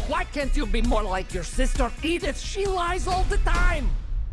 Why can't you be more like your sister Edith? She lies all the time.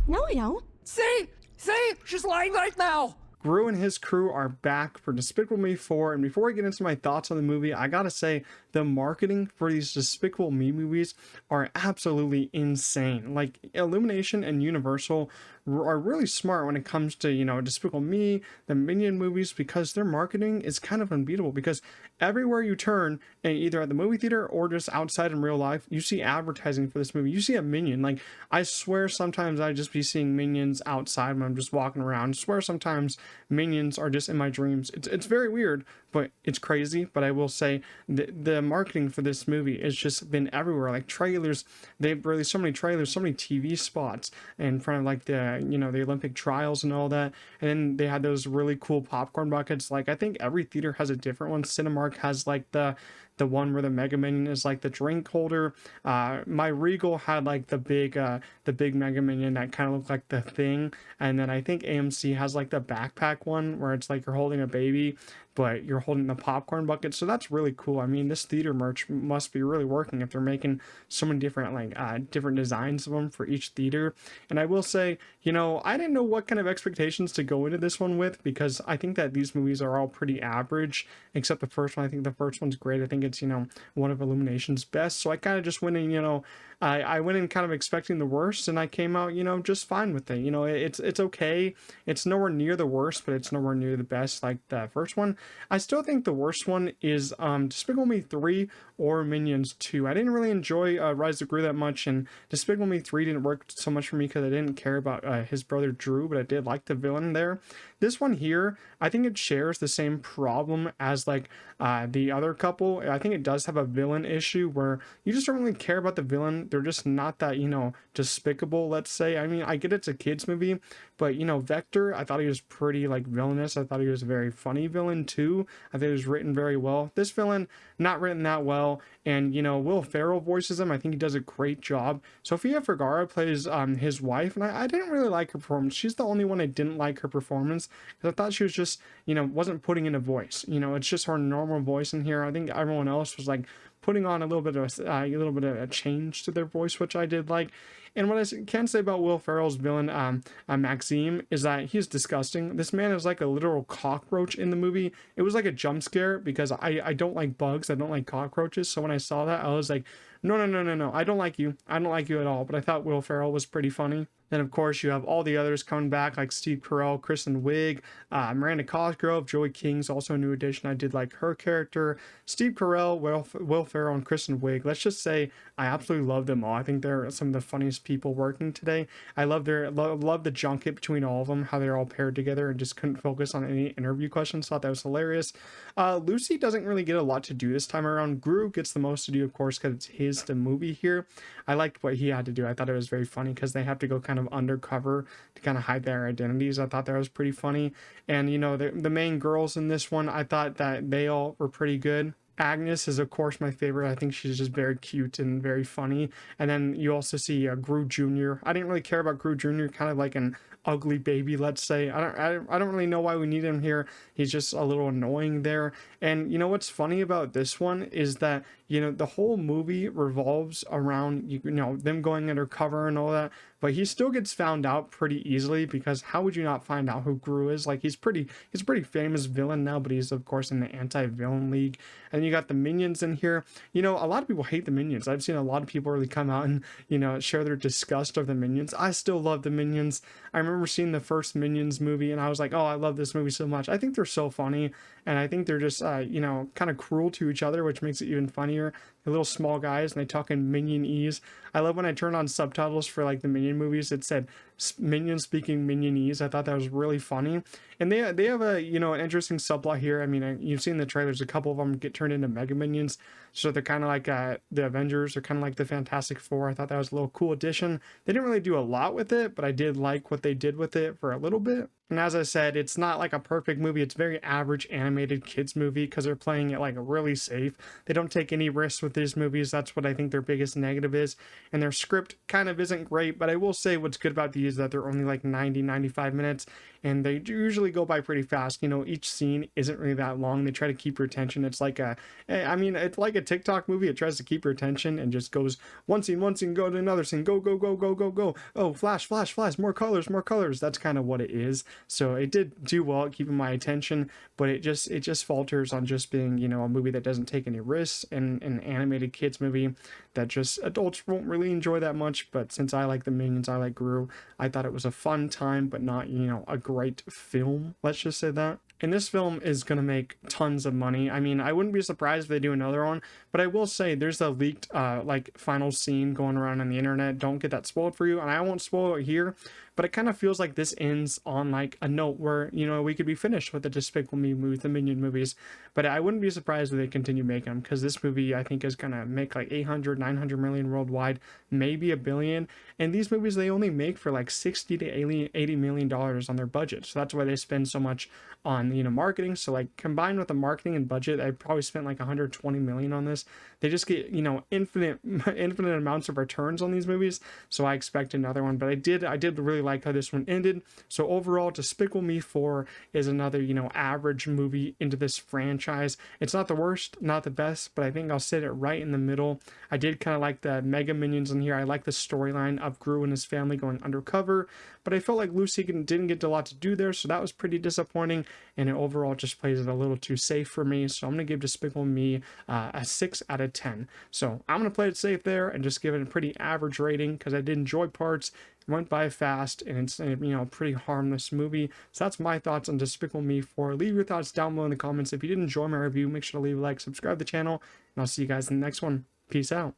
No, I don't. See? See? She's lying right now. Gru and his crew are back for Despicable Me 4, and before I get into my thoughts on the movie, I gotta say, the marketing for these Despicable Me movies are absolutely insane. Like, Illumination and Universal are really smart when it comes to, Despicable Me, the Minion movies, because their marketing is kind of unbeatable, because everywhere you turn, and either at the movie theater or just outside in real life, you see advertising for this movie. You see a Minion. Like, I swear sometimes I just be seeing Minions outside when I'm just walking around. I swear sometimes Minions are just in my dreams. It's very weird, but it's crazy. But I will say the marketing for this movie has just been everywhere. Like trailers, they've released so many trailers, so many TV spots in front of like the the Olympic trials and all that. And then they had those really cool popcorn buckets. Like I think every theater has a different one. Cinemark has like the one where the Mega Minion is like the drink holder. My Regal had like the big Mega Minion that kind of looked like the Thing. And then I think AMC has like the backpack one where it's like you're holding a baby, but you're holding the popcorn bucket. So that's really cool. I mean, this theater merch must be really working if they're making so many different different designs of them for each theater. And I will say, I didn't know what kind of expectations to go into this one with, because I think that these movies are all pretty average, except the first one. I think the first one's great. I think it's, one of Illumination's best. So I kind of just went in, I went in kind of expecting the worst, and I came out, just fine with it. It's okay. It's nowhere near the worst, but it's nowhere near the best like the first one. I still think the worst one is Despicable Me 3 or Minions 2. I didn't really enjoy Rise of Gru that much, and Despicable Me 3 didn't work so much for me because I didn't care about his brother Drew, but I did like the villain there. This one here, I think it shares the same problem as like the other couple. I think it does have a villain issue where you just don't really care about the villain. They're just not that, despicable, let's say. I mean, I get it's a kid's movie, but, Vector, I thought he was pretty, like, villainous. I thought he was a very funny villain, too. I think it was written very well. This villain, not written that well. And, Will Ferrell voices him. I think he does a great job. Sofia Vergara plays his wife, and I didn't really like her performance. She's the only one I didn't like her performance, because I thought she was just, wasn't putting in a voice. It's just her normal voice in here. I think everyone else was, like, putting on a little bit of a change to their voice, which I did like. And what I can say about Will Ferrell's villain, Maxime, is that he's disgusting. This man is like a literal cockroach in the movie. It was like a jump scare because I don't like bugs. I don't like cockroaches. So when I saw that, I was like, no. I don't like you. I don't like you at all. But I thought Will Ferrell was pretty funny. Then, of course, you have all the others coming back, like Steve Carell, Kristen Wiig, Miranda Cosgrove, Joey King's also a new addition. I did like her character. Steve Carell, Will Ferrell, and Kristen Wiig. Let's just say I absolutely love them all. I think they're some of the funniest people working today. I love love the junket between all of them, how they're all paired together and just couldn't focus on any interview questions. Thought that was hilarious. Lucy doesn't really get a lot to do this time around. Gru gets the most to do, of course, because it's the movie here. I liked what he had to do. I thought it was very funny because they have to go kind of undercover to kind of hide their identities. I thought that was pretty funny. And the main girls in this one, I thought that they all were pretty good. Agnes is, of course, my favorite. I think she's just very cute and very funny. And then you also see Gru Jr. I didn't really care about Gru Jr., kind of like an ugly baby, let's say. I don't really know why we need him here. He's just a little annoying there. And what's funny about this one is that the whole movie revolves around them going undercover and all that, but he still gets found out pretty easily, because how would you not find out who Gru is? Like, he's a pretty famous villain now, but he's of course in the anti-villain league. And you got the Minions in here. A lot of people hate the Minions. I've seen a lot of people really come out and share their disgust of the Minions. I still love the Minions. I remember seeing the first Minions movie and I was like, oh, I love this movie so much. I think they're so funny, and I think they're just kind of cruel to each other, which makes it even funnier. They're little small guys and they talk in Minionese. I love when I turned on subtitles for like the Minion movies, it said Minions speaking Minionese. I thought that was really funny. And they have a an interesting subplot here. I mean, you've seen the trailers, a couple of them get turned into Mega Minions, so they're kind of like the Avengers, they're kind of like the Fantastic Four. I thought that was a little cool addition. They didn't really do a lot with it, but I did like what they did with it for a little bit. And as I said, it's not like a perfect movie. It's very average animated kids movie because they're playing it like really safe. They don't take any risks with these movies. That's what I think their biggest negative is. And their script kind of isn't great, but I will say what's good about these movies that they're only like 90-95 minutes, and they usually go by pretty fast. You know, each scene isn't really that long. They try to keep your attention. It's like I mean, it's like a TikTok movie. It tries to keep your attention and just goes one scene, go to another scene, go, go, go, go, go, go. Oh, flash, flash, flash, more colors, more colors. That's kind of what it is. So it did do well at keeping my attention, but it just falters on just being, you know, a movie that doesn't take any risks, and an animated kids movie that just adults won't really enjoy that much. But since I like the Minions, I like Gru, I thought it was a fun time, but not, you know, a great film. Let's just say that. And this film is going to make tons of money. I mean, I wouldn't be surprised if they do another one, but I will say there's a leaked like final scene going around on the internet. Don't get that spoiled for you, and I won't spoil it here, but it kind of feels like this ends on like a note where, you know, we could be finished with the Despicable Me movies, the Minion movies. But I wouldn't be surprised if they continue making them, because this movie I think is going to make like 800-900 million worldwide, maybe a billion. And these movies, they only make for like 60 to 80 million dollars on their budget, so that's why they spend so much on, you know, marketing. So like combined with the marketing and budget, I probably spent like 120 million on this. They just get, you know, infinite amounts of returns on these movies, so I expect another one. But I did really like how this one ended. So overall, Despicable Me 4 is another, you know, average movie into this franchise. It's not the worst, not the best, but I think I'll sit it right in the middle. I did kind of like the Mega Minions in here. I like the storyline of Gru and his family going undercover, but I felt like Lucy didn't get a lot to do there, so that was pretty disappointing, and it overall just plays it a little too safe for me. So I'm going to give Despicable Me a 6 out of 10. So I'm going to play it safe there and just give it a pretty average rating, because I did enjoy parts. It went by fast, and it's, you know, a pretty harmless movie. So that's my thoughts on Despicable Me 4. Leave your thoughts down below in the comments. If you did enjoy my review, make sure to leave a like, subscribe to the channel, and I'll see you guys in the next one. Peace out.